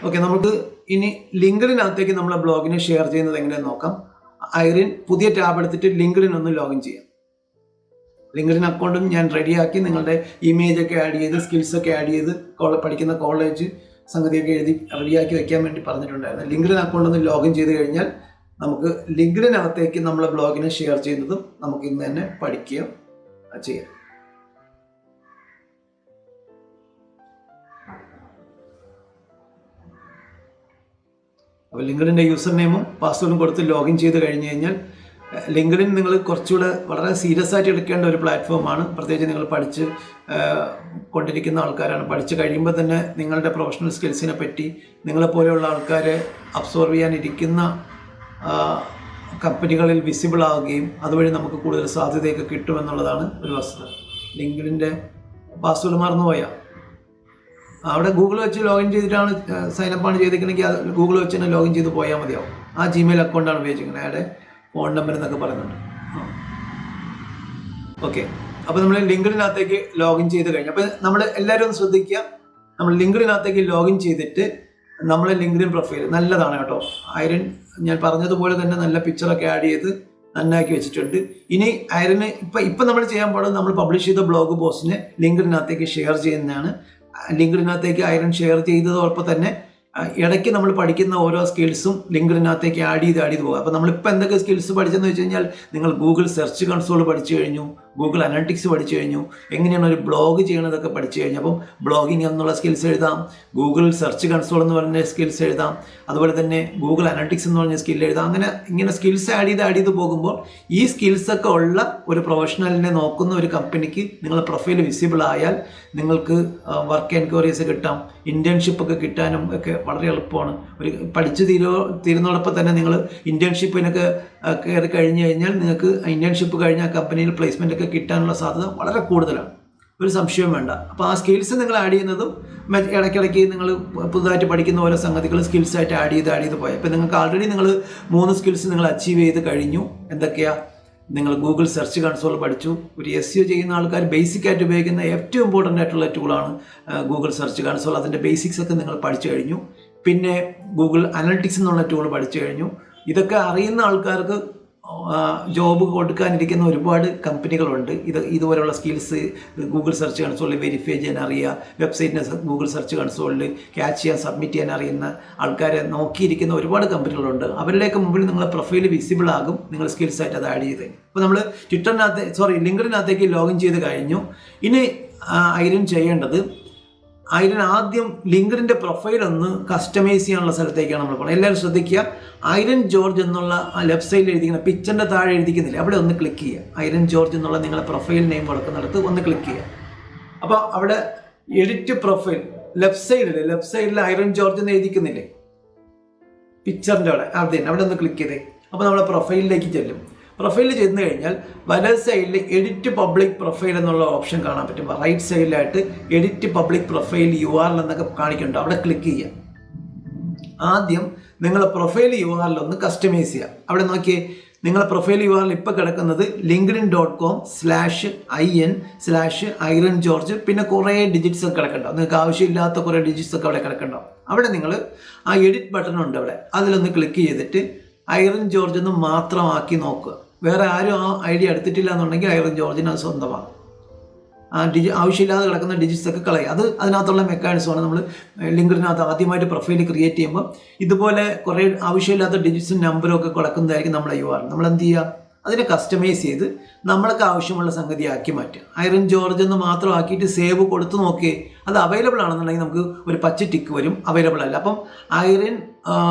Okay, നമുക്ക് ഇനി ലിങ്ക്ഡിനകത്തേക്ക് നമ്മളെ ബ്ലോഗിനെ ഷെയർ ചെയ്യുന്നത് എങ്ങനെയാണെന്ന് നോക്കാം. ഐറിൻ പുതിയ ടാബ് എടുത്തിട്ട് ലിങ്ക്ഡിൻ ഒന്ന് ലോഗിൻ ചെയ്യാം. ലിങ്ക്ഡിൻ അക്കൗണ്ടും ഞാൻ റെഡിയാക്കി നിങ്ങളുടെ ഇമേജ് ഒക്കെ ആഡ് ചെയ്ത് സ്കിൽസ് ഒക്കെ ആഡ് ചെയ്ത് പഠിക്കുന്ന കോളേജ് സംഗതിയൊക്കെ എഴുതി റെഡിയാക്കി വെക്കാൻ വേണ്ടി പറഞ്ഞിട്ടുണ്ടായിരുന്നു. ലിങ്ക്ഡിൻ അക്കൗണ്ട് ഒന്ന് ലോഗിൻ ചെയ്ത് കഴിഞ്ഞാൽ നമുക്ക് ലിങ്ക്ഡിനകത്തേക്ക് നമ്മളെ ബ്ലോഗിനെ ഷെയർ ചെയ്യുന്നതും നമുക്ക് ഇന്ന് തന്നെ പഠിക്കുകയോ ചെയ്യാം. അപ്പോൾ ലിങ്ക്ഡിൻ്റെ യൂസർ നെയിമും പാസ്വേഡും കൊടുത്ത് ലോഗിൻ ചെയ്ത് കഴിഞ്ഞ് കഴിഞ്ഞാൽ ലിങ്ക്ഡിൻ നിങ്ങൾ കുറച്ചുകൂടെ വളരെ സീരിയസ് ആയിട്ട് എടുക്കേണ്ട ഒരു പ്ലാറ്റ്ഫോമാണ്. പ്രത്യേകിച്ച് നിങ്ങൾ പഠിച്ച് കൊണ്ടിരിക്കുന്ന ആൾക്കാരാണ്. പഠിച്ച് കഴിയുമ്പോൾ തന്നെ നിങ്ങളുടെ പ്രൊഫഷണൽ സ്കിൽസിനെ പറ്റി നിങ്ങളെപ്പോലെയുള്ള ആൾക്കാരെ അബ്സോർവ് ചെയ്യാനിരിക്കുന്ന കമ്പനികളിൽ വിസിബിൾ ആവുകയും അതുവഴി നമുക്ക് കൂടുതൽ സാധ്യതയൊക്കെ കിട്ടുമെന്നുള്ളതാണ് ഒരു വസ്തുത. ലിങ്ക്ഡിൻ്റെ പാസ്വേഡ് മറന്നുപോയാൽ അവിടെ ഗൂഗിൾ വെച്ച് ലോഗിൻ ചെയ്തിട്ടാണ് സൈനപ്പാണ് ചെയ്തിരിക്കണമെങ്കിൽ അത് ഗൂഗിൾ വെച്ച് തന്നെ ലോഗിൻ ചെയ്ത് പോയാൽ മതിയാവും. ആ ജിമെയിൽ അക്കൗണ്ടാണ് ഉപയോഗിച്ചിരിക്കുന്നത്. അയാളുടെ ഫോൺ നമ്പർ എന്നൊക്കെ പറയുന്നുണ്ട്. ഓക്കെ, അപ്പോൾ നമ്മൾ ലിങ്ക്ഡിനകത്തേക്ക് ലോഗിൻ ചെയ്ത് കഴിഞ്ഞു. അപ്പോൾ നമ്മൾ എല്ലാവരും ഒന്ന് ശ്രദ്ധിക്കുക, നമ്മൾ ലിങ്ക്ഡിനകത്തേക്ക് ലോഗിൻ ചെയ്തിട്ട് നമ്മളെ ലിങ്ക്ഡിൻ പ്രൊഫൈൽ നല്ലതാണ് കേട്ടോ. ഐറിൻ ഞാൻ പറഞ്ഞതുപോലെ തന്നെ നല്ല പിക്ചറൊക്കെ ആഡ് ചെയ്ത് നന്നാക്കി വെച്ചിട്ടുണ്ട്. ഇനി ഐറിന് ഇപ്പം നമ്മൾ ചെയ്യാൻ പോകുന്നത് നമ്മൾ പബ്ലിഷ് ചെയ്ത ബ്ലോഗ് പോസ്റ്റിനെ ലിങ്ക്ഡിനകത്തേക്ക് ഷെയർ ചെയ്യുന്നതാണ്. ലിങ്ക്ഡിനകത്തേക്ക് ഐറിൻ ഷെയർ ചെയ്തതോടൊപ്പം തന്നെ ഇടയ്ക്ക് നമ്മൾ പഠിക്കുന്ന ഓരോ സ്കിൽസും ലിങ്ക്ഡിനകത്തേക്ക് ആഡ് ചെയ്ത് പോകുക. അപ്പോൾ നമ്മളിപ്പോൾ എന്തൊക്കെ സ്കിൽസ് പഠിച്ചെന്ന് വെച്ച് കഴിഞ്ഞാൽ നിങ്ങൾ ഗൂഗിൾ സെർച്ച് കൺസോൾ പഠിച്ചു കഴിഞ്ഞു, ഗൂഗിൾ അനലിറ്റിക്സ് പഠിച്ചു കഴിഞ്ഞു, എങ്ങനെയാണ് ഒരു ബ്ലോഗ് ചെയ്യണതൊക്കെ പഠിച്ചു കഴിഞ്ഞു. അപ്പം ബ്ലോഗിങ് എന്നുള്ള സ്കിൽസ് എഴുതാം, ഗൂഗിൾ സെർച്ച് കൺസോൾ എന്ന് പറഞ്ഞ സ്കിൽസ് എഴുതാം, അതുപോലെ തന്നെ ഗൂഗിൾ അനലിറ്റിക്സ് എന്ന് പറഞ്ഞ സ്കിൽ എഴുതാം. അങ്ങനെ ഇങ്ങനെ സ്കിൽസ് ആഡ് ചെയ്ത് പോകുമ്പോൾ ഈ സ്കിൽസൊക്കെ ഉള്ള ഒരു പ്രൊഫഷണലിനെ നോക്കുന്ന ഒരു കമ്പനിക്ക് നിങ്ങളുടെ പ്രൊഫൈൽ വിസിബിൾ ആയാൽ നിങ്ങൾക്ക് വർക്ക് എൻക്വയറീസ് കിട്ടാം, ഇൻറ്റേൺഷിപ്പൊക്കെ കിട്ടാനും ഒക്കെ വളരെ എളുപ്പമാണ്. ഒരു പഠിച്ച് തീരുന്നതോടൊപ്പം തന്നെ നിങ്ങൾ ഇൻറ്റേൺഷിപ്പിനൊക്കെ കയറി കഴിഞ്ഞ് കഴിഞ്ഞാൽ നിങ്ങൾക്ക് ഇൻറ്റേൺഷിപ്പ് കഴിഞ്ഞ ആ കമ്പനിയിൽ പ്ലേസ്മെൻ്റ് ഒക്കെ കിട്ടാനുള്ള സാധ്യത വളരെ കൂടുതലാണ്, ഒരു സംശയവും വേണ്ട. അപ്പോൾ ആ സ്കിൽസ് നിങ്ങൾ ആഡ് ചെയ്യുന്നതും ഇടയ്ക്കിടയ്ക്ക് നിങ്ങൾ പുതുതായിട്ട് പഠിക്കുന്ന ഓരോ സംഗതികൾ സ്കിൽസായിട്ട് ആഡ് ചെയ്ത് പോയി. അപ്പോൾ നിങ്ങൾക്ക് ആൾറെഡി നിങ്ങൾ 3 സ്കിൽസ് നിങ്ങൾ അച്ചീവ് ചെയ്ത് കഴിഞ്ഞു. എന്തൊക്കെയാണ്? നിങ്ങൾ ഗൂഗിൾ സെർച്ച് കൺസോൾ പഠിച്ചു. ഒരു SEO ചെയ്യുന്ന ആൾക്കാർ ബേസിക് ആയിട്ട് ഉപയോഗിക്കുന്ന ഏറ്റവും ഇമ്പോർട്ടൻ്റ് ആയിട്ടുള്ള ടൂളാണ് ഗൂഗിൾ സെർച്ച് കൺസോൾ. അതിൻ്റെ ബേസിക്സ് ഒക്കെ നിങ്ങൾ പഠിച്ചു കഴിഞ്ഞു. പിന്നെ ഗൂഗിൾ അനലിറ്റിക്സ് എന്നുള്ള ടൂൾ പഠിച്ചു കഴിഞ്ഞു. ഇതൊക്കെ അറിയുന്ന ആൾക്കാർക്ക് ജോബ് കൊടുക്കാനിരിക്കുന്ന ഒരുപാട് കമ്പനികളുണ്ട്. ഇതുപോലെയുള്ള സ്കിൽസ് ഗൂഗിൾ സെർച്ച് കൺസോളിൽ വെരിഫൈ ചെയ്യാൻ അറിയുക, വെബ്സൈറ്റിനെ ഗൂഗിൾ സെർച്ച് കൺസോളിൽ ക്യാച്ച് ചെയ്യാൻ സബ്മിറ്റ് ചെയ്യാൻ അറിയുന്ന ആൾക്കാരെ നോക്കിയിരിക്കുന്ന ഒരുപാട് കമ്പനികളുണ്ട്. അവരിലേക്ക് മുമ്പിൽ നിങ്ങളെ പ്രൊഫൈൽ വിസിബിൾ ആകും നിങ്ങൾ സ്കിൽസായിട്ട് അത് ആഡ് ചെയ്ത്. അപ്പോൾ നമ്മൾ ലിങ്ക്ഡിനകത്തേക്ക് ലോഗിൻ ചെയ്ത് കഴിഞ്ഞു. ഇനി ഐറിൻ ചെയ്യേണ്ടത്, ഐറിൻ ആദ്യം ലിങ്ക്ഡിൻ്റെ പ്രൊഫൈൽ ഒന്ന് കസ്റ്റമൈസ് ചെയ്യാനുള്ള സ്ഥലത്തേക്കാണ് നമ്മൾ പോകുന്നത്. എല്ലാവരും ശ്രദ്ധിക്കുക, ഐറിൻ ജോർജ് എന്നുള്ള ആ ലെഫ്റ്റ് സൈഡിൽ എഴുതിക്കുന്ന പിക്ചറിൻ്റെ താഴെ എഴുതിക്കുന്നില്ല, അവിടെ ഒന്ന് ക്ലിക്ക് ചെയ്യുക. ഐറിൻ ജോർജ് എന്നുള്ള നിങ്ങളുടെ പ്രൊഫൈൽ നെയിം കൊടുക്കുന്നിടത്ത് ഒന്ന് ക്ലിക്ക് ചെയ്യുക. അപ്പോൾ അവിടെ എഡിറ്റ് പ്രൊഫൈൽ ലെഫ്റ്റ് സൈഡിൽ ഐറിൻ ജോർജ് എന്ന് എഴുതിക്കുന്നില്ലേ പിക്ചറിൻ്റെ അവിടെ ഒന്ന് ക്ലിക്ക് ചെയ്തേ. അപ്പോൾ നമ്മുടെ പ്രൊഫൈലിലേക്ക് ചെല്ലും. പ്രൊഫൈലിൽ ചെന്ന് കഴിഞ്ഞാൽ വലത് സൈഡിൽ എഡിറ്റ് പബ്ലിക് പ്രൊഫൈൽ എന്നുള്ള ഓപ്ഷൻ കാണാൻ പറ്റും. റൈറ്റ് സൈഡിലായിട്ട് എഡിറ്റ് പബ്ലിക് പ്രൊഫൈൽ URL എന്നൊക്കെ കാണിക്കുന്നുണ്ട്, അവിടെ ക്ലിക്ക് ചെയ്യുക. ആദ്യം നിങ്ങളെ പ്രൊഫൈൽ URL ഒന്ന് കസ്റ്റമൈസ് ചെയ്യുക. അവിടെ നോക്കിയേ, നിങ്ങളെ പ്രൊഫൈൽ URL ഇപ്പോൾ കിടക്കുന്നത് linkedin.com/in/ഐറിൻ ജോർജ്, പിന്നെ കുറേ ഡിജിറ്റ്സ് ഒക്കെ കിടക്കണ്ടാവും. നിങ്ങൾക്ക് ആവശ്യമില്ലാത്ത കുറേ ഡിജിറ്റ്സ് ഒക്കെ അവിടെ കിടക്കണ്ടാവും. അവിടെ നിങ്ങൾ ആ എഡിറ്റ് ബട്ടൺ ഉണ്ട്, അതിലൊന്ന് ക്ലിക്ക് ചെയ്തിട്ട് ഐറിൻ ജോർജ് എന്ന് മാത്രമാക്കി നോക്കുക. വേറെ ആരും ആ ഐഡിയ എടുത്തിട്ടില്ല എന്നുണ്ടെങ്കിൽ ഐറിൻ ജോർജിന് അത് സ്വന്തമാണ്. ആ ആവശ്യമില്ലാതെ കിടക്കുന്ന ഡിജിറ്റ്സ് ഒക്കെ കളയുക. അതിനകത്തുള്ള മെക്കാനിസമാണ്. നമ്മൾ ലിങ്ക്ഡിനകത്ത് ആദ്യമായിട്ട് പ്രൊഫൈൽ ക്രിയേറ്റ് ചെയ്യുമ്പോൾ ഇതുപോലെ കുറേ ആവശ്യമില്ലാത്ത ഡിജിറ്റ്സും നമ്പറും ഒക്കെ കിടക്കുന്നതായിരിക്കും നമ്മളെ URL. നമ്മൾ എന്ത് ചെയ്യുക, അതിനെ കസ്റ്റമൈസ് ചെയ്ത് നമ്മൾക്ക് ആവശ്യമുള്ള സംഗതിയാക്കി മാറ്റുക. ഐറിൻ ജോർജ് എന്ന് മാത്രം ആക്കിയിട്ട് സേവ് കൊടുത്ത് നോക്കിയേ, അത് അവൈലബിൾ ആണെന്നുണ്ടെങ്കിൽ നമുക്ക് ഒരു പച്ച ടിക്ക് വരും, അവൈലബിൾ അല്ല. അപ്പം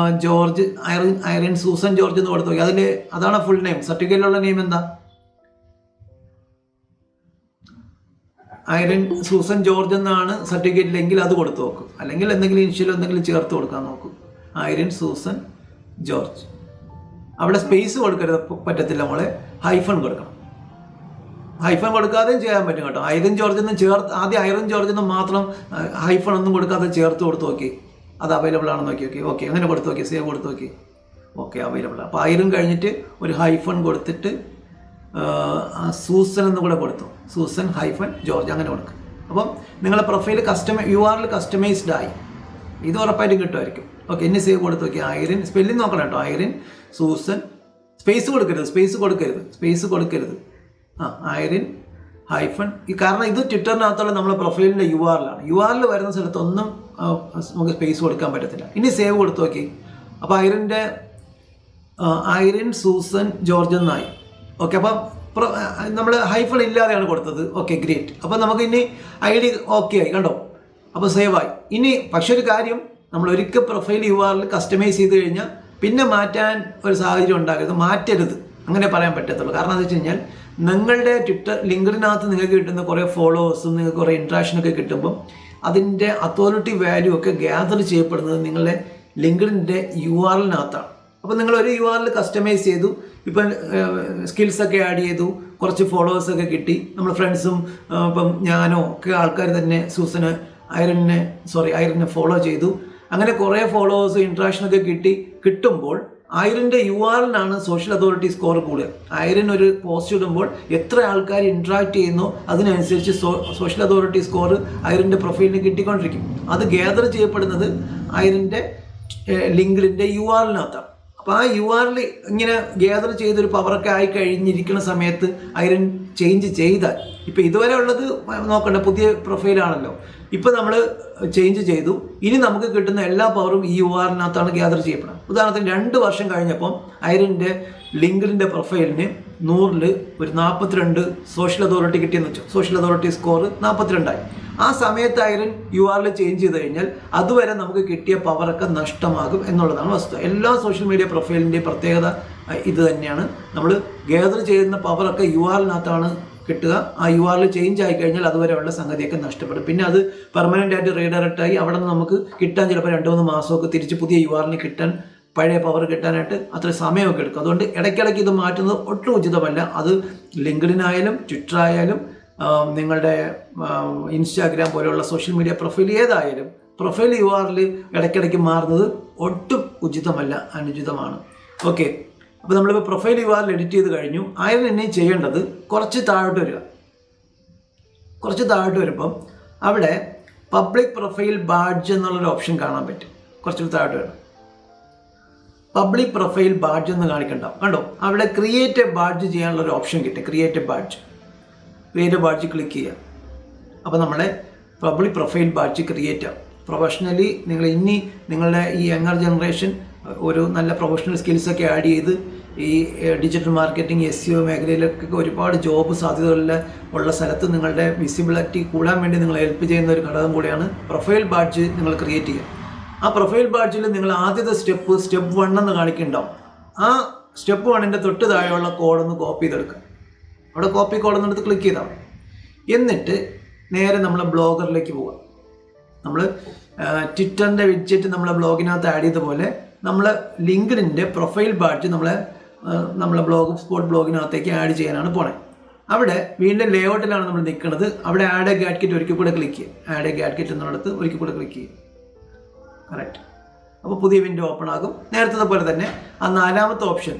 ഐറിൻ സൂസൻ ജോർജ് എന്ന് കൊടുത്തു നോക്കി. അതാണ് ഫുൾ നെയിം. സർട്ടിഫിക്കറ്റിലുള്ള നെയിം എന്താ? ഐറിൻ സൂസൻ ജോർജ് എന്നാണ് സർട്ടിഫിക്കറ്റിലെങ്കിൽ അത് കൊടുത്തു നോക്കും. അല്ലെങ്കിൽ എന്തെങ്കിലും ഇനിഷ്യൽ എന്തെങ്കിലും ചേർത്ത് കൊടുക്കാൻ നോക്കും. Irene Susan George. അവിടെ സ്പേസ് കൊടുക്കരുത്, പറ്റത്തില്ല. നമ്മളെ ഹൈഫൺ കൊടുക്കണം. ഹൈഫൺ കൊടുക്കാതെയും ചെയ്യാൻ പറ്റും കേട്ടോ. ഐറിൻ ജോർജ് എന്ന് ആദ്യം ഐറിൻ ജോർജ് എന്ന് മാത്രം ഹൈഫൺ ഒന്നും കൊടുക്കാതെ ചേർത്ത് കൊടുത്ത് നോക്കി, അത് അവൈലബിൾ ആണെന്ന് നോക്കി. ഓക്കെ, അങ്ങനെ കൊടുത്ത് നോക്കി, സേവ് കൊടുത്ത് നോക്കി. Okay, available. അപ്പോൾ ഐറിൻ കഴിഞ്ഞിട്ട് ഒരു ഹൈഫൺ കൊടുത്തിട്ട് സൂസൻ എന്ന് കൂടെ കൊടുത്തു. സൂസൻ -ജോർജ് അങ്ങനെ കൊടുക്കും. അപ്പം നിങ്ങളുടെ പ്രൊഫൈൽ URL കസ്റ്റമൈസ്ഡ് ആയി. ഇത് ഉറപ്പായിട്ടും കിട്ടുമായിരിക്കും. ഓക്കെ, ഇനി സേവ് കൊടുത്ത് നോക്കി. ഐറിൻ സ്പെല്ലിംഗ് നോക്കണം കേട്ടോ. ഐറിൻ സൂസൻ, സ്പേസ് കൊടുക്കരുത്. Irene hyphen. കാരണം ഇത് ട്വിറ്ററിനകത്തുള്ള നമ്മളെ പ്രൊഫൈലിൻ്റെ URL ആണ്. URL വരുന്ന സ്ഥലത്തൊന്നും നമുക്ക് സ്പേസ് കൊടുക്കാൻ പറ്റത്തില്ല. ഇനി സേവ് കൊടുത്ത് നോക്കി. അപ്പോൾ ഐറിൻ സൂസൻ ജോർജ് എന്നായി. ഓക്കെ, അപ്പം നമ്മൾ ഹൈഫൺ ഇല്ലാതെയാണ് കൊടുത്തത്. Okay, great. അപ്പോൾ നമുക്ക് ഇനി ID ഓക്കെ ആയി കണ്ടോ. അപ്പോൾ സേവായി. ഇനി പക്ഷെ ഒരു കാര്യം, നമ്മൾ ഒരിക്കൽ പ്രൊഫൈൽ URL കസ്റ്റമൈസ് ചെയ്ത് കഴിഞ്ഞാൽ പിന്നെ മാറ്റാൻ ഒരു സാഹചര്യം ഉണ്ടാകരുത്. മാറ്റരുത്, അങ്ങനെ പറയാൻ പറ്റത്തുള്ളൂ. കാരണം എന്താ വെച്ച് കഴിഞ്ഞാൽ നിങ്ങളുടെ ട്വിറ്റർ ലിങ്ക്ഡിനകത്ത് നിങ്ങൾക്ക് കിട്ടുന്ന കുറേ ഫോളോവേഴ്സും നിങ്ങൾക്ക് കുറേ ഇൻട്രാക്ഷനൊക്കെ കിട്ടുമ്പം അതിൻ്റെ അതോറിറ്റി വാല്യൂ ഒക്കെ ഗ്യാദർ ചെയ്യപ്പെടുന്നത് നിങ്ങളുടെ ലിങ്ക്ഡിൻ്റെ URLനകത്താണ്. അപ്പോൾ നിങ്ങൾ ഒരു URL കസ്റ്റമൈസ് ചെയ്തു, ഇപ്പം സ്കിൽസൊക്കെ ആഡ് ചെയ്തു, കുറച്ച് ഫോളോവേഴ്സൊക്കെ കിട്ടി, നമ്മൾ ഫ്രണ്ട്സും ഇപ്പം ഞാനോ ഒക്കെ ആൾക്കാർ തന്നെ ഐറിനെ ഫോളോ ചെയ്തു, അങ്ങനെ കുറേ ഫോളോവേഴ്സ് ഇൻട്രാക്ഷനൊക്കെ കിട്ടുമ്പോൾ ഐറിൻ്റെ URLനാണ് സോഷ്യൽ അതോറിറ്റി സ്കോർ കൂടുക. ഐറിൻ ഒരു പോസ്റ്റ് ഇടുമ്പോൾ എത്ര ആൾക്കാർ ഇൻട്രാക്ട് ചെയ്യുന്നോ അതിനനുസരിച്ച് സോഷ്യൽ അതോറിറ്റി സ്കോർ ഐറിൻ്റെ പ്രൊഫൈലിന് കിട്ടിക്കൊണ്ടിരിക്കും. അത് ഗ്യാദർ ചെയ്യപ്പെടുന്നത് ഐറിൻ്റെ ലിങ്ക്ഡിൻ്റെ URLനകത്താണ്. അപ്പോൾ ആ URL ഇങ്ങനെ ഗ്യാദർ ചെയ്തൊരു പവറൊക്കെ ആയി കഴിഞ്ഞിരിക്കുന്ന സമയത്ത് ഐറിൻ ചേഞ്ച് ചെയ്താൽ, ഇപ്പോൾ ഇതുവരെ ഉള്ളത് നോക്കണ്ട, പുതിയ പ്രൊഫൈലാണല്ലോ, ഇപ്പം നമ്മൾ ചേഞ്ച് ചെയ്തു, ഇനി നമുക്ക് കിട്ടുന്ന എല്ലാ പവറും ഈ URLനകത്താണ് ഗ്യാദർ ചെയ്യപ്പെടുന്നത്. ഉദാഹരണത്തിന് 2 വർഷം കഴിഞ്ഞപ്പം ഐറിൻ്റെ ലിങ്ക്ഡിൻ്റെ പ്രൊഫൈലിന് 100ൽ ഒരു 42 സോഷ്യൽ അതോറിറ്റി കിട്ടിയെന്ന് വെച്ചു. സോഷ്യൽ അതോറിറ്റി സ്കോർ 42ആയി. ആ സമയത്ത് ഐറിൻ URL ചേഞ്ച് ചെയ്ത് കഴിഞ്ഞാൽ അതുവരെ നമുക്ക് കിട്ടിയ പവറൊക്കെ നഷ്ടമാകും എന്നുള്ളതാണ് വസ്തുത. എല്ലാ സോഷ്യൽ മീഡിയ പ്രൊഫൈലിൻ്റെയും പ്രത്യേകത ഇത് തന്നെയാണ്. നമ്മൾ ഗ്യാദർ ചെയ്യുന്ന പവറൊക്കെ URLനകത്താണ് കിട്ടുക. ആ URL ചേഞ്ച് ആയി കഴിഞ്ഞാൽ അതുവരെയുള്ള സംഗതിയൊക്കെ നഷ്ടപ്പെടും. പിന്നെ അത് പെർമനൻ്റ് ആയിട്ട് റീഡയറക്റ്റ് ആയി അവിടെ നിന്ന് നമുക്ക് കിട്ടാൻ ചിലപ്പോൾ 2-3 മാസമൊക്കെ തിരിച്ച് പുതിയ URLന് കിട്ടാൻ, പഴയ പവർ കിട്ടാനായിട്ട് അത്ര സമയമൊക്കെ എടുക്കും. അതുകൊണ്ട് ഇടയ്ക്കിടയ്ക്ക് ഇത് മാറ്റുന്നത് ഒട്ടും ഉചിതമല്ല. അത് ലിങ്ക്ഡിനായാലും ട്വിറ്റർ ആയാലും നിങ്ങളുടെ ഇൻസ്റ്റാഗ്രാം പോലെയുള്ള സോഷ്യൽ മീഡിയ പ്രൊഫൈൽ ഏതായാലും പ്രൊഫൈൽ URL ഇടയ്ക്കിടയ്ക്ക് മാറുന്നത് ഒട്ടും ഉചിതമല്ല, അനുചിതമാണ്. ഓക്കെ, അപ്പോൾ നമ്മളിപ്പോൾ പ്രൊഫൈൽ URL എഡിറ്റ് ചെയ്ത് കഴിഞ്ഞു. ഐറിൻ ഇനി ചെയ്യേണ്ടത് കുറച്ച് താഴോട്ട് വരുമ്പം അവിടെ പബ്ലിക് പ്രൊഫൈൽ ബാഡ്ജ് എന്നുള്ളൊരു ഓപ്ഷൻ കാണാൻ പറ്റും. കുറച്ച് താഴോട്ട് വരണം. പബ്ലിക് പ്രൊഫൈൽ ബാഡ്ജ് എന്ന് കാണിക്കണ്ടാവും കണ്ടോ. അവിടെ ക്രിയേറ്റ് എ ബാഡ്ജ് ചെയ്യാനുള്ളൊരു ഓപ്ഷൻ കിട്ടും. ക്രിയേറ്റ് എ ബാഡ്ജ് ക്ലിക്ക് ചെയ്യുക. അപ്പോൾ നമ്മുടെ പബ്ലിക് പ്രൊഫൈൽ ബാഡ്ജ് ക്രിയേറ്റ് ആവും. പ്രൊഫഷണലി നിങ്ങളുടെ ഈ യങ്ങർ ജനറേഷൻ ഒരു നല്ല പ്രൊഫഷണൽ സ്കിൽസൊക്കെ ആഡ് ചെയ്ത് ഈ ഡിജിറ്റൽ മാർക്കറ്റിംഗ് SEO മേഖലയിലൊക്കെ ഒരുപാട് ജോബ് സാധ്യതകളുള്ള സ്ഥലത്ത് നിങ്ങളുടെ വിസിബിലിറ്റി കൂടാൻ വേണ്ടി നിങ്ങൾ ഹെൽപ്പ് ചെയ്യുന്ന ഒരു ഘടകം കൂടിയാണ് പ്രൊഫൈൽ ബാഡ്ജ് നിങ്ങൾ ക്രിയേറ്റ് ചെയ്യുക. ആ പ്രൊഫൈൽ ബാഡ്ജിൽ നിങ്ങൾ ആദ്യത്തെ സ്റ്റെപ്പ് 1 എന്ന് കാണിക്കുന്നുണ്ടാവും. ആ സ്റ്റെപ്പ് 1ൻ്റെ തൊട്ട് താഴെയുള്ള കോഡൊന്ന് കോപ്പി ചെയ്തെടുക്കുക. അവിടെ കോപ്പി കോഡൊന്നെടുത്ത് ക്ലിക്ക് ചെയ്താൽ മതി. എന്നിട്ട് നേരെ നമ്മൾ ബ്ലോഗറിലേക്ക് പോവുക. നമ്മൾ ട്വിറ്ററിൻ്റെ വിഡ്ജറ്റ് നമ്മളെ ബ്ലോഗിനകത്ത് ആഡ് ചെയ്ത പോലെ നമ്മൾ ലിങ്ക്ഡിൻ്റെ പ്രൊഫൈൽ ബാഡ്ജ് നമ്മളെ സ്പോട്ട് ബ്ലോഗിനകത്തേക്ക് ആഡ് ചെയ്യാനാണ് പോണേ. അവിടെ വീണ്ടും ലേഔട്ടിലാണ് നമ്മൾ നിൽക്കുന്നത്. അവിടെ ആഡ് എ ഗാഡ്ജറ്റ് ഒരിക്കൽ കൂടെ ക്ലിക്ക് ചെയ്യുക. ആഡ് എ ഗാഡ്ജറ്റ് എന്നുള്ളത് ഒരിക്കൽ കൂടെ ക്ലിക്ക് ചെയ്യുക. കറക്റ്റ്. അപ്പോൾ പുതിയ വിൻഡോ ഓപ്പൺ ആകും. നേരത്തെ പോലെ തന്നെ ആ 4ാമത്തെ ഓപ്ഷൻ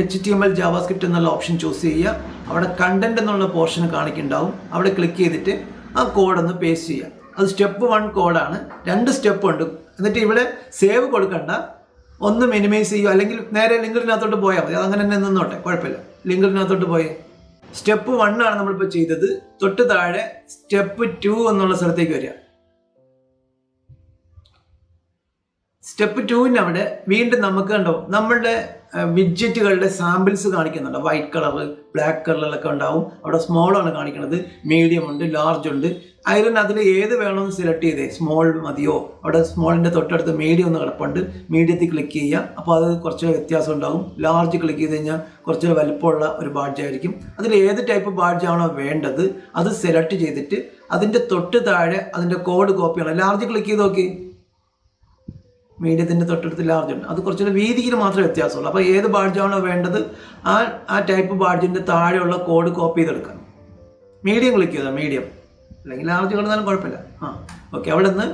HTML JavaScript എന്നുള്ള ഓപ്ഷൻ ചൂസ് ചെയ്യുക. അവിടെ കണ്ടന്റ് എന്നുള്ള പോർഷൻ കാണിക്കുന്നുണ്ടാവും. അവിടെ ക്ലിക്ക് ചെയ്തിട്ട് ആ കോഡൊന്ന് പേസ്റ്റ് ചെയ്യുക. അത് സ്റ്റെപ്പ് 1 കോഡാണ്. 2 സ്റ്റെപ്പ് ഉണ്ട്. എന്നിട്ട് ഇവിടെ സേവ് കൊടുക്കണ്ട, ഒന്ന് മിനിമൈസ് ചെയ്യുക, അല്ലെങ്കിൽ നേരെ ലിങ്ക്ഡിനകത്തോട്ട് പോയാൽ മതി. അതങ്ങനെ തന്നെ നിന്നോട്ടെ, കുഴപ്പമില്ല. ലിങ്ക്ഡിനകത്തോട്ട് പോയേ. സ്റ്റെപ്പ് 1 ആണ് നമ്മളിപ്പോൾ ചെയ്തത്. തൊട്ട് താഴെ സ്റ്റെപ്പ് 2 എന്നുള്ള സ്ഥലത്തേക്ക് വരിക. സ്റ്റെപ്പ് 2 അവിടെ വീണ്ടും നമുക്ക് കണ്ടോ നമ്മളുടെ വിഡ്ജറ്റുകളുടെ സാമ്പിൾസ് കാണിക്കുന്നുണ്ട്. വൈറ്റ് കളർ, ബ്ലാക്ക് കളറിലൊക്കെ ഉണ്ടാവും. അവിടെ സ്മോളാണ് കാണിക്കുന്നത്, മീഡിയം ഉണ്ട്, ലാർജ് ഉണ്ട്. ഐറിൻ അതിൽ ഏത് വേണമെന്ന് സെലക്ട് ചെയ്തേ. സ്മോൾ മതിയോ? അവിടെ സ്മോളിൻ്റെ തൊട്ടടുത്ത് മീഡിയം ഒന്ന് കിടപ്പുണ്ട്. മീഡിയത്തിൽ ക്ലിക്ക് ചെയ്യുക. അപ്പോൾ അത് കുറച്ച് വ്യത്യാസം ഉണ്ടാകും. ലാർജ് ക്ലിക്ക് ചെയ്ത് കഴിഞ്ഞാൽ കുറച്ച് വലുപ്പമുള്ള ഒരു ബാഡ്ജ് ആയിരിക്കും. അതിൽ ഏത് ടൈപ്പ് ബാഡ്ജാണോ വേണ്ടത് അത് സെലക്ട് ചെയ്തിട്ട് അതിൻ്റെ തൊട്ട് താഴെ അതിൻ്റെ കോഡ് കോപ്പി ചെയ്യണം. ലാർജ് ക്ലിക്ക് ചെയ്ത് നോക്കി, മീഡിയത്തിൻ്റെ തൊട്ടടുത്ത് ലാർജ് ഉണ്ട്. അത് കുറച്ചുകൂടെ വീതിയിൽ മാത്രമേ വ്യത്യാസമുള്ളൂ. അപ്പോൾ ഏത് ബാഡ്ജാണോ വേണ്ടത് ആ ടൈപ്പ് ബാഡ്ജിൻ്റെ താഴെയുള്ള കോഡ് കോപ്പി ചെയ്തെടുക്കാം. മീഡിയം ക്ലിക്ക് ചെയ്താൽ മീഡിയം, അല്ലെങ്കിൽ ലാർജ് കിടന്നാലും കുഴപ്പമില്ല. ഓക്കെ. അവിടെ നിന്ന്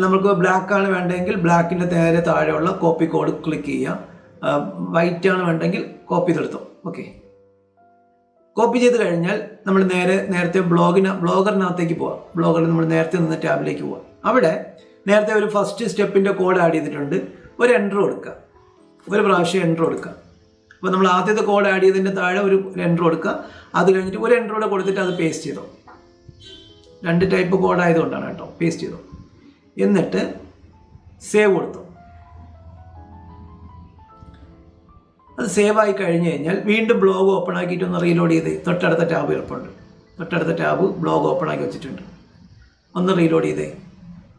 നമുക്ക് ബ്ലാക്കാണ് വേണ്ടതെങ്കിൽ ബ്ലാക്കിൻ്റെ നേരെ താഴെയുള്ള കോപ്പി കോഡ് ക്ലിക്ക് ചെയ്യുക. വൈറ്റ് ആണ് വേണ്ടെങ്കിൽ കോപ്പി ചെയ്തെടുത്തോ. ഓക്കെ. കോപ്പി ചെയ്ത് കഴിഞ്ഞാൽ നമ്മൾ നേരത്തെ ബ്ലോഗറിനകത്തേക്ക് പോവാം. ബ്ലോഗറിൽ നമ്മൾ നേരത്തെ നിന്ന് ടാബിലേക്ക് പോവാം. അവിടെ നേരത്തെ ഒരു ഫസ്റ്റ് സ്റ്റെപ്പിൻ്റെ കോഡ് ആഡ് ചെയ്തിട്ടുണ്ട്. ഒരു എൻ്റർ കൊടുക്കുക, ഒരു പ്രാവശ്യം എൻ്റർ കൊടുക്കുക. അപ്പോൾ നമ്മൾ ആദ്യത്തെ കോഡ് ആഡ് ചെയ്തതിൻ്റെ താഴെ ഒരു എൻ്റർ കൊടുക്കുക. അത് കഴിഞ്ഞിട്ട് ഒരു എൻ്റർ കൂടെ കൊടുത്തിട്ട് അത് പേസ്റ്റ് ചെയ്തോ. 2 ടൈപ്പ് കോഡ് ആയതുകൊണ്ടാണ് കേട്ടോ. പേസ്റ്റ് ചെയ്തോ. എന്നിട്ട് സേവ് കൊടുത്തു. അത് സേവ് ആയി കഴിഞ്ഞ് കഴിഞ്ഞാൽ വീണ്ടും ബ്ലോഗ് ഓപ്പൺ ആക്കിയിട്ട് ഒന്ന് റീലോഡ് ചെയ്ത് തൊട്ടടുത്ത ടാബ് എളുപ്പമുണ്ട്. തൊട്ടടുത്ത ടാബ് ബ്ലോഗ് ഓപ്പൺ ആക്കി വെച്ചിട്ടുണ്ട്. ഒന്ന് റീലോഡ് ചെയ്തേ.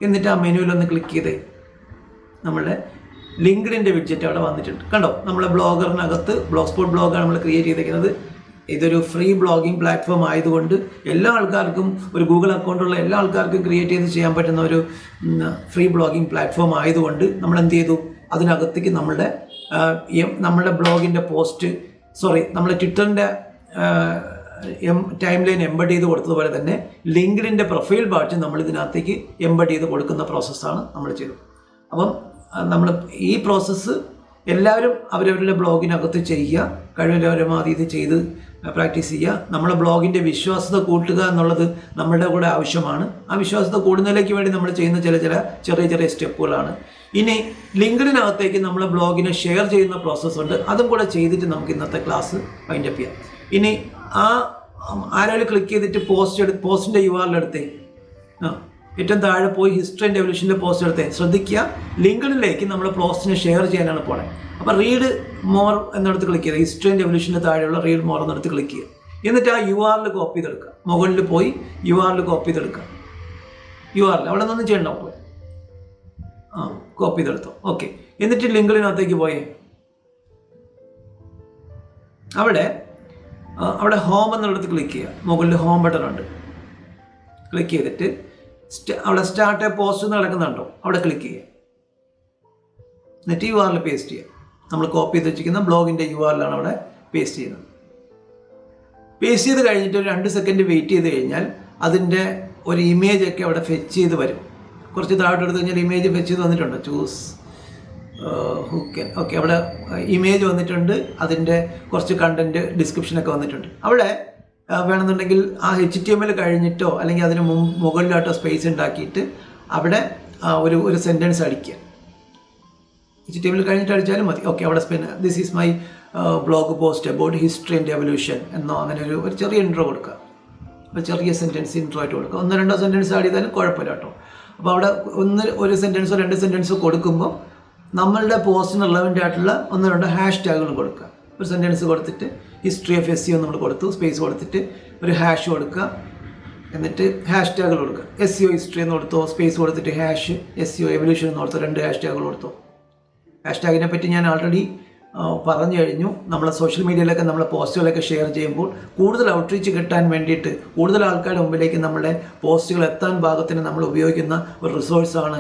എന്നിട്ട് ആ മെനുവിലൊന്ന് ക്ലിക്ക് ചെയ്തേ. നമ്മളുടെ ലിങ്ക്ഡിൻ്റെ വിഡ്ജറ്റ് അവിടെ വന്നിട്ടുണ്ട്. കണ്ടോ, നമ്മളെ ബ്ലോഗറിനകത്ത് ബ്ലോഗ് സ്പോട്ട് ബ്ലോഗാണ് നമ്മൾ ക്രിയേറ്റ് ചെയ്തിരിക്കുന്നത്. ഇതൊരു ഫ്രീ ബ്ലോഗിങ് പ്ലാറ്റ്ഫോം ആയതുകൊണ്ട് എല്ലാ ആൾക്കാർക്കും, ഒരു ഗൂഗിൾ അക്കൗണ്ടുള്ള എല്ലാ ആൾക്കാർക്കും ക്രിയേറ്റ് ചെയ്ത് ചെയ്യാൻ പറ്റുന്ന ഒരു ഫ്രീ ബ്ലോഗിങ് പ്ലാറ്റ്ഫോം ആയതുകൊണ്ട് നമ്മൾ എന്ത് ചെയ്തു, അതിനകത്തേക്ക് നമ്മുടെ ബ്ലോഗിൻ്റെ പോസ്റ്റ്, നമ്മുടെ ട്വിറ്ററിൻ്റെ ടൈം ലൈൻ എംബഡ് ചെയ്ത് കൊടുത്തതുപോലെ തന്നെ ലിങ്ക്ഡിൻ്റെ പ്രൊഫൈൽ പാർട്ട് നമ്മൾ ഇതിനകത്തേക്ക് എംബഡ് ചെയ്ത് കൊടുക്കുന്ന പ്രോസസ്സാണ് നമ്മൾ ചെയ്തത്. അപ്പം നമ്മൾ ഈ പ്രോസസ്സ് എല്ലാവരും അവരവരുടെ ബ്ലോഗിനകത്ത് ചെയ്യുക. കഴിവില്ലാതെ ഇത് ചെയ്ത് പ്രാക്ടീസ് ചെയ്യുക. നമ്മുടെ ബ്ലോഗിൻ്റെ വിശ്വാസ്യത കൂട്ടുക എന്നുള്ളത് നമ്മളുടെ കൂടെ ആവശ്യമാണ്. ആ വിശ്വാസ്യത കൂടുന്നതിലേക്ക് വേണ്ടി നമ്മൾ ചെയ്യുന്ന ചെറിയ ചെറിയ സ്റ്റെപ്പുകളാണ്. ഇനി ലിങ്ക്ഡിനകത്തേക്ക് നമ്മളെ ബ്ലോഗിനെ ഷെയർ ചെയ്യുന്ന പ്രോസസ്സുണ്ട്. അതും കൂടെ ചെയ്തിട്ട് നമുക്ക് ഇന്നത്തെ ക്ലാസ് വൈൻഡപ്പ് ചെയ്യാം. ഇനി ആരെങ്കിലും ക്ലിക്ക് ചെയ്തിട്ട് പോസ്റ്റിൻ്റെ URL എടുത്തേ. ഏറ്റവും താഴെ പോയി ഹിസ്റ്ററി ആൻഡ് എവല്യൂഷൻ്റെ പോസ്റ്റ് എടുത്തേ. ശ്രദ്ധിക്കുക, ലിങ്ക്ഡിലേക്ക് നമ്മൾ പോസ്റ്റിനെ ഷെയർ ചെയ്യാനാണ് പോണേ. അപ്പോൾ റീഡ് മോർ എന്നിടത്ത് ക്ലിക്ക് ചെയ്യുക. ഹിസ്റ്ററി ആൻഡ് എവല്യൂഷൻ്റെ താഴെയുള്ള റീഡ് മോർ എന്നിടത്ത് ക്ലിക്ക് ചെയ്യുക. എന്നിട്ട് ആ URL കോപ്പി ചെയ്തെടുക്കുക. മുകളിൽ പോയി URL കോപ്പി ചെയ്തെടുക്കുക. URL അവിടെ നിന്നൊന്നും ചെയ്യണ്ടാവും. പോയി കോപ്പി ചെയ്തെടുത്തോ. ഓക്കെ. എന്നിട്ട് ലിങ്ക്ഡിനകത്തേക്ക് പോയേ. അവിടെ ഹോം എന്നുള്ളത് ക്ലിക്ക് ചെയ്യുക. മുകളിൽ ഹോം ബട്ടൺ ഉണ്ട്. ക്ലിക്ക് ചെയ്തിട്ട് അവിടെ സ്റ്റാർട്ട് എ പോസ്റ്റ് എന്ന് കിടക്കുന്നുണ്ടോ, അവിടെ ക്ലിക്ക് ചെയ്യുക. എന്നിട്ട് URL പേസ്റ്റ് ചെയ്യുക. നമ്മൾ കോപ്പി ചെയ്ത് വെച്ചിരിക്കുന്ന ബ്ലോഗിൻ്റെ URL ആണ് അവിടെ പേസ്റ്റ് ചെയ്യുന്നത്. പേസ്റ്റ് ചെയ്ത് കഴിഞ്ഞിട്ട് ഒരു 2 സെക്കൻഡ് വെയിറ്റ് ചെയ്ത് കഴിഞ്ഞാൽ അതിൻ്റെ ഒരു ഇമേജൊക്കെ അവിടെ ഫെച്ച് ചെയ്ത് വരും. കുറച്ച് താഴോട്ട് എടുത്ത് കഴിഞ്ഞാൽ ഇമേജ് ഫെച്ച് ചെയ്ത് വന്നിട്ടുണ്ട്. ചൂസ് ഹുക്കൻ. ഓക്കെ, അവിടെ ഇമേജ് വന്നിട്ടുണ്ട്. അതിൻ്റെ കുറച്ച് കണ്ടൻറ്റ് ഡിസ്ക്രിപ്ഷനൊക്കെ വന്നിട്ടുണ്ട്. അവിടെ വേണമെന്നുണ്ടെങ്കിൽ ആ HTML കഴിഞ്ഞിട്ടോ അല്ലെങ്കിൽ അതിന് മുകളിലോട്ടോ സ്പേസ് ഉണ്ടാക്കിയിട്ട് അവിടെ ഒരു സെൻറ്റൻസ് അടിക്കുക. HTML കഴിഞ്ഞിട്ട് അടിച്ചാലും മതി. ഓക്കെ, അവിടെ this is my blog post about history and evolution എന്നോ അങ്ങനെ ഒരു ചെറിയ ഇൻട്രോ കൊടുക്കുക. ഒരു ചെറിയ സെൻറ്റൻസ് ഇൻട്രോ ആയിട്ട് കൊടുക്കുക. 1-2 സെൻറ്റൻസ് ആഡ് ചെയ്താലും കുഴപ്പമില്ല കേട്ടോ. അപ്പോൾ അവിടെ ഒരു സെൻറ്റൻസോ 2 സെൻറ്റൻസോ കൊടുക്കുമ്പോൾ നമ്മളുടെ പോസ്റ്റിന് റിലവൻ്റ് ആയിട്ടുള്ള 1-2 ഹാഷ് ടാഗുകൾ കൊടുക്കുക. ഒരു സെൻറ്റൻസ് കൊടുത്തിട്ട് ഹിസ്റ്ററി ഓഫ് SEO നമ്മൾ കൊടുത്തു. സ്പേസ് കൊടുത്തിട്ട് ഒരു ഹാഷ് കൊടുക്കുക. എന്നിട്ട് ഹാഷ് ടാഗുകൾ കൊടുക്കുക. SEO ഹിസ്റ്ററി എന്ന് കൊടുത്തോ. സ്പേസ് കൊടുത്തിട്ട് ഹാഷ് SEO എവല്യൂഷൻ എന്ന് കൊടുത്തോ. 2 ഹാഷ് ടാഗുകൾ കൊടുത്തോ. ഹാഷ് ടാഗിനെ പറ്റി ഞാൻ ആൾറെഡി പറഞ്ഞു കഴിഞ്ഞു. നമ്മളെ സോഷ്യൽ മീഡിയയിലൊക്കെ നമ്മളെ പോസ്റ്റുകളൊക്കെ ഷെയർ ചെയ്യുമ്പോൾ കൂടുതൽ ഔട്ട്റീച്ച് കിട്ടാൻ വേണ്ടിയിട്ട് കൂടുതൽ ആൾക്കാരുടെ മുമ്പിലേക്ക് നമ്മളെ പോസ്റ്റുകൾ എത്താൻ ഭാഗത്തിന് നമ്മൾ ഉപയോഗിക്കുന്ന ഒരു റിസോഴ്സാണ്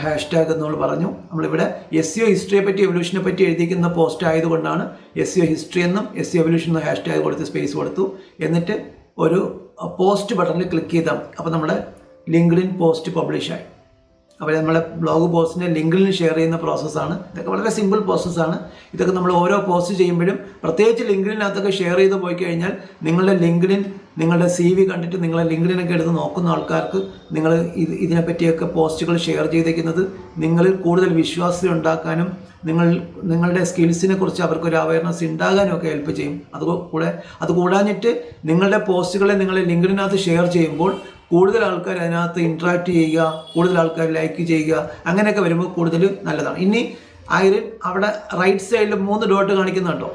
ഹാഷ് ടാഗ് എന്ന് നമ്മൾ പറഞ്ഞു. നമ്മളിവിടെ SEO ഹിസ്റ്ററിയെ പറ്റി എവല്യൂഷനെ പറ്റി എഴുതിയിരിക്കുന്ന പോസ്റ്റ് ആയതുകൊണ്ടാണ് SEO ഹിസ്റ്ററി എന്നും SEO എവല്യൂഷൻ എന്ന ഹാഷ് ടാഗ് കൊടുത്ത് സ്പേസ് കൊടുത്തു. എന്നിട്ട് ഒരു പോസ്റ്റ് ബട്ടണിൽ ക്ലിക്ക് ചെയ്താൽ അപ്പോൾ നമ്മുടെ ലിങ്ക്ഡിൻ പോസ്റ്റ് പബ്ലിഷായി. അപ്പോൾ നമ്മളെ ബ്ലോഗ് പോസ്റ്റിനെ ലിങ്ക്ഡിൻ ഷെയർ ചെയ്യുന്ന പ്രോസസ്സാണ്. ഇതൊക്കെ വളരെ സിമ്പിൾ പ്രോസസ്സാണ്. ഇതൊക്കെ നമ്മൾ ഓരോ പോസ്റ്റ് ചെയ്യുമ്പോഴും പ്രത്യേകിച്ച് ലിങ്ക്ഡിനകത്തൊക്കെ ഷെയർ ചെയ്ത് പോയി കഴിഞ്ഞാൽ നിങ്ങളുടെ നിങ്ങളുടെ CV കണ്ടിട്ട് നിങ്ങളെ ലിങ്ക്ഡിനൊക്കെ എടുത്ത് നോക്കുന്ന ആൾക്കാർക്ക് നിങ്ങൾ ഇതിനെപ്പറ്റിയൊക്കെ പോസ്റ്റുകൾ ഷെയർ ചെയ്തേക്കുന്നത് നിങ്ങളിൽ കൂടുതൽ വിശ്വാസ്യത ഉണ്ടാക്കാനും നിങ്ങളുടെ സ്കിൽസിനെ കുറിച്ച് അവർക്കൊരു അവയർനെസ് ഉണ്ടാകാനും ഒക്കെ ഹെൽപ്പ് ചെയ്യും. അത് കൂടാഞ്ഞിട്ട് നിങ്ങളുടെ പോസ്റ്റുകളെ നിങ്ങൾ ലിങ്ക്ഡിനകത്ത് ഷെയർ ചെയ്യുമ്പോൾ കൂടുതൽ ആൾക്കാർ അതിനകത്ത് ഇൻട്രാക്ട് ചെയ്യുക, കൂടുതൽ ആൾക്കാർ ലൈക്ക് ചെയ്യുക, അങ്ങനെയൊക്കെ വരുമ്പോൾ കൂടുതൽ നല്ലതാണ്. ഇനി അവിടെ റൈറ്റ് സൈഡിൽ 3 ഡോട്ട് കാണിക്കുന്നുണ്ടോ?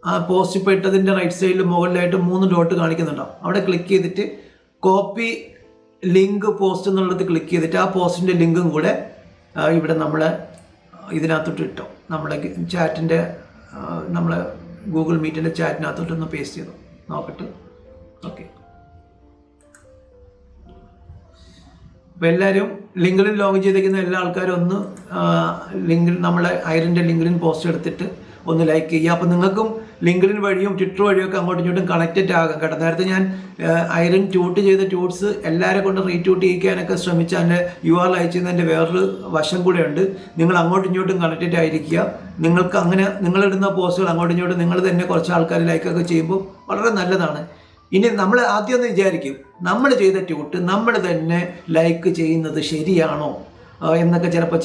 ആ പോസ്റ്റ് ഇപ്പോൾ ഇട്ടതിൻ്റെ റൈറ്റ് സൈഡിൽ മുകളിലായിട്ട് 3 ഡോട്ട് കാണിക്കുന്നുണ്ടോ? അവിടെ ക്ലിക്ക് ചെയ്തിട്ട് കോപ്പി ലിങ്ക് പോസ്റ്റ് എന്നുള്ളത് ക്ലിക്ക് ചെയ്തിട്ട് ആ പോസ്റ്റിൻ്റെ ലിങ്കും കൂടെ ഇവിടെ നമ്മൾ ഇതിനകത്തോട്ട് ഇട്ടോ. നമ്മുടെ ചാറ്റിൻ്റെ നമ്മളെ ഗൂഗിൾ മീറ്റിൻ്റെ ചാറ്റിനകത്തോട്ടൊന്ന് പേസ്റ്റ് ചെയ്തു നോക്കട്ടെ. ഓക്കെ, അപ്പോൾ എല്ലാവരും ലിങ്ക്ഡിൻ ലോഗിൻ ചെയ്തിരിക്കുന്ന എല്ലാ ആൾക്കാരും ഒന്ന് നമ്മളെ ഐറിൻ്റെ ലിങ്ക്ഡിൻ പോസ്റ്റ് എടുത്തിട്ട് ഒന്ന് ലൈക്ക് ചെയ്യുക. അപ്പോൾ നിങ്ങൾക്കും ലിങ്ക്ഡിൻ വഴിയും ട്വിറ്റർ വഴിയൊക്കെ അങ്ങോട്ടും ഇങ്ങോട്ടും കണക്റ്റഡ് ആകാം കേട്ടോ. നേരത്തെ ഞാൻ ഐറിൻ ട്യൂട്ട് ചെയ്ത ട്യൂട്ട്സ് എല്ലാവരെ കൊണ്ട് റീട്യൂട്ട് ചെയ്യിക്കാനൊക്കെ ശ്രമിച്ച അതിൻ്റെ URL അയച്ചതിൻ്റെ വേറൊരു വശം കൂടെ ഉണ്ട്. നിങ്ങൾ അങ്ങോട്ടും ഇങ്ങോട്ടും കണക്റ്റഡ് ആയിരിക്കുക. നിങ്ങൾക്ക് അങ്ങനെ നിങ്ങളിടുന്ന പോസ്റ്റുകൾ അങ്ങോട്ടും ഇങ്ങോട്ടും നിങ്ങൾ തന്നെ കുറച്ച് ആൾക്കാർ ലൈക്കൊക്കെ ചെയ്യുമ്പോൾ വളരെ നല്ലതാണ്. ഇനി നമ്മൾ ആദ്യം ഒന്ന് വിചാരിക്കും, നമ്മൾ ചെയ്ത ട്യൂട്ട് നമ്മൾ തന്നെ ലൈക്ക് ചെയ്യുന്നത് ശരിയാണോ എന്നൊക്കെ ചിലപ്പോൾ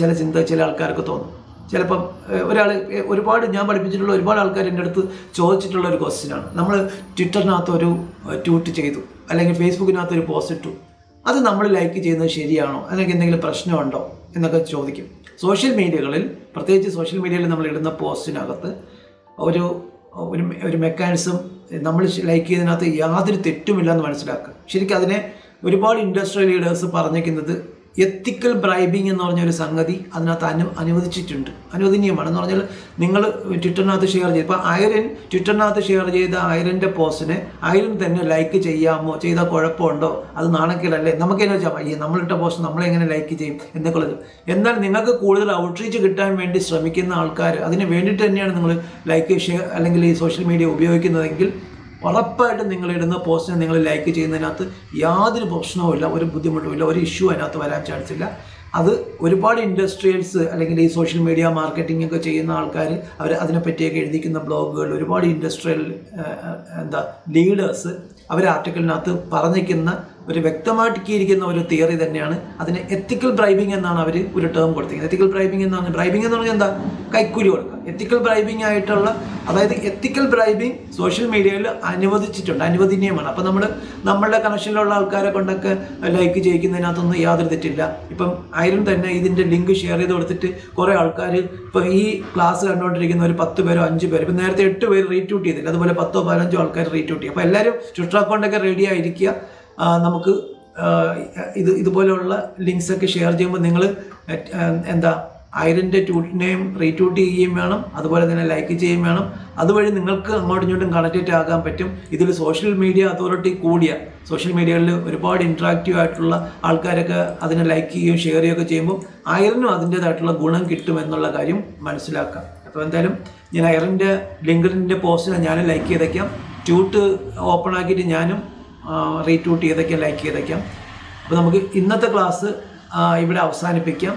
ചില ആൾക്കാർക്ക് തോന്നും. ചിലപ്പം ഒരുപാട് ഞാൻ പഠിപ്പിച്ചിട്ടുള്ള ഒരുപാട് ആൾക്കാർ എൻ്റെ അടുത്ത് ചോദിച്ചിട്ടുള്ള ഒരു ക്വസ്റ്റ്യനാണ്. നമ്മൾ ട്വിറ്ററിനകത്ത് ഒരു ട്വീറ്റ് ചെയ്തു, അല്ലെങ്കിൽ ഫേസ്ബുക്കിനകത്ത് ഒരു പോസ്റ്റ് ഇട്ടു, അത് നമ്മൾ ലൈക്ക് ചെയ്യുന്നത് ശരിയാണോ, അതിനൊക്കെ എന്തെങ്കിലും പ്രശ്നമുണ്ടോ എന്നൊക്കെ ചോദിക്കും. സോഷ്യൽ മീഡിയകളിൽ, പ്രത്യേകിച്ച് സോഷ്യൽ മീഡിയയിൽ നമ്മൾ ഇടുന്ന പോസ്റ്റിനകത്ത് ഒരു മെക്കാനിസം, നമ്മൾ ലൈക്ക് ചെയ്തതിനകത്ത് യാതൊരു തെറ്റുമില്ല എന്ന് മനസ്സിലാക്കുക. ശരിക്കും അതിനെ ഒരുപാട് ഇൻഡസ്ട്രിയൽ ലീഡേഴ്സ് പറഞ്ഞിരിക്കുന്നത് എത്തിക്കൽ ബ്രൈബിങ് എന്ന് പറഞ്ഞൊരു സംഗതി അതിനകത്ത് അനുവദിച്ചിട്ടുണ്ട്, അനുവദനീയമാണ്. എന്ന് പറഞ്ഞാൽ നിങ്ങൾ ട്വിറ്ററിനകത്ത് ഷെയർ ചെയ്ത്, ഇപ്പോൾ ഐറിൻ ട്വിറ്ററിനകത്ത് ഷെയർ ചെയ്ത ഐറിൻ്റെ പോസ്റ്റിനെ ഐറിൻ തന്നെ ലൈക്ക് ചെയ്യാമോ, ചെയ്താൽ കുഴപ്പമുണ്ടോ, അത് നാണക്കേടല്ലേ, നമുക്കെന്നെ വെച്ചാൽ നമ്മളിട്ട പോസ്റ്റ് നമ്മളെങ്ങനെ ലൈക്ക് ചെയ്യും എന്നൊക്കെ ഉള്ളത്. എന്നാൽ നിങ്ങൾക്ക് കൂടുതൽ ഔട്ട്റീച്ച് കിട്ടാൻ വേണ്ടി ശ്രമിക്കുന്ന ആൾക്കാർ, അതിന് വേണ്ടിയിട്ട് തന്നെയാണ് നിങ്ങൾ ലൈക്ക്, ഷെയർ അല്ലെങ്കിൽ ഈ സോഷ്യൽ മീഡിയ ഉപയോഗിക്കുന്നതെങ്കിൽ ഉറപ്പായിട്ടും നിങ്ങളിടുന്ന പോസ്റ്റിനെ നിങ്ങൾ ലൈക്ക് ചെയ്യുന്നതിനകത്ത് യാതൊരു പ്രശ്നവുമില്ല, ഒരു ബുദ്ധിമുട്ടുമില്ല, ഒരു ഇഷ്യൂ അതിനകത്ത് വരാൻ ചാൻസ് ഇല്ല. അത് ഒരുപാട് ഇൻഡസ്ട്രിയൽസ് അല്ലെങ്കിൽ ഈ സോഷ്യൽ മീഡിയ മാർക്കറ്റിംഗ് ഒക്കെ ചെയ്യുന്ന ആൾക്കാർ, അവർ അതിനെപ്പറ്റിയൊക്കെ എഴുതിക്കുന്ന ബ്ലോഗുകൾ, ഒരുപാട് ഇൻഡസ്ട്രിയൽ ലീഡേഴ്സ് അവർ ആർട്ടിക്കിളിനകത്ത് പറഞ്ഞിരിക്കുന്ന ഒരു വ്യക്തമാക്കിയിരിക്കുന്ന ഒരു തിയറി തന്നെയാണ്. അതിന് എത്തിക്കൽ ബ്രൈബിംഗ് എന്നാണ് അവർ ഒരു ടേം കൊടുത്തിരിക്കുന്നത്. എത്തിക്കൽ ബ്രൈബിംഗ് എന്നാണ്. ബ്രൈബിംഗ് എന്ന് പറഞ്ഞാൽ എന്താ? കൈക്കൂലി കൊടുക്കുക. എത്തിക്കൽ ബ്രൈബിംഗ് ആയിട്ടുള്ള, അതായത് എത്തിക്കൽ ബ്രൈബിംഗ് സോഷ്യൽ മീഡിയയിൽ അനുവദിച്ചിട്ടുണ്ട്, അനുവദനീയമാണ്. അപ്പം നമ്മളുടെ കണക്ഷനിലുള്ള ആൾക്കാരെ കൊണ്ടൊക്കെ ലൈക്ക് ചെയ്യിക്കുന്നതിനകത്തൊന്നും യാതൊരു തെറ്റില്ല. ഇപ്പം ഐറിൻ തന്നെ ഇതിൻ്റെ ലിങ്ക് ഷെയർ ചെയ്ത് കൊടുത്തിട്ട് കുറേ ആൾക്കാർ, ഇപ്പോൾ ഈ ക്ലാസ് കണ്ടുകൊണ്ടിരിക്കുന്ന ഒരു 10 പേരോ 5 പേര്, ഇപ്പം നേരത്തെ 8 പേര് റീട്വീറ്റ് ചെയ്തില്ല, അതുപോലെ 10ഓ 15ഓ ആൾക്കാർ റീട്വീറ്റ് ചെയ്യും. അപ്പോൾ എല്ലാവരും ട്വിറ്റർ അക്കൗണ്ടൊക്കെ റെഡി ആയിരിക്കുക. നമുക്ക് ഇതുപോലെയുള്ള ലിങ്ക്സൊക്കെ ഷെയർ ചെയ്യുമ്പോൾ നിങ്ങൾ ഐറിൻ്റെ ട്വീറ്റിനെയും റീട്വീറ്റ് ചെയ്യുകയും വേണം, അതുപോലെ തന്നെ ലൈക്ക് ചെയ്യുകയും വേണം. അതുവഴി നിങ്ങൾക്ക് അങ്ങോട്ടും ഇങ്ങോട്ടും കണക്റ്റഡ് ആകാൻ പറ്റും. ഇതിൽ സോഷ്യൽ മീഡിയ അതോറിറ്റി കൂടിയ, സോഷ്യൽ മീഡിയകളിൽ ഒരുപാട് ഇൻട്രാക്റ്റീവ് ആയിട്ടുള്ള ആൾക്കാരൊക്കെ അതിനെ ലൈക്ക് ചെയ്യുകയും ഷെയർ ചെയ്യുകയൊക്കെ ചെയ്യുമ്പോൾ ഐറിനും അതിൻ്റേതായിട്ടുള്ള ഗുണം കിട്ടുമെന്നുള്ള കാര്യം മനസ്സിലാക്കാം. അപ്പോൾ എന്തായാലും ഞാൻ ഐറിൻ്റെ ലിങ്ക്ഡിൻ്റെ പോസ്റ്റിനെ ഞാനും ലൈക്ക് ചെയ്തേക്കാം, ട്വീറ്റ് ഓപ്പൺ ആക്കിയിട്ട് ഞാനും റീട്വീറ്റ് ചെയ്തേക്കാം, ലൈക്ക് ചെയ്തേക്കാം. അപ്പോൾ നമുക്ക് ഇന്നത്തെ ക്ലാസ് ഇവിടെ അവസാനിപ്പിക്കാം.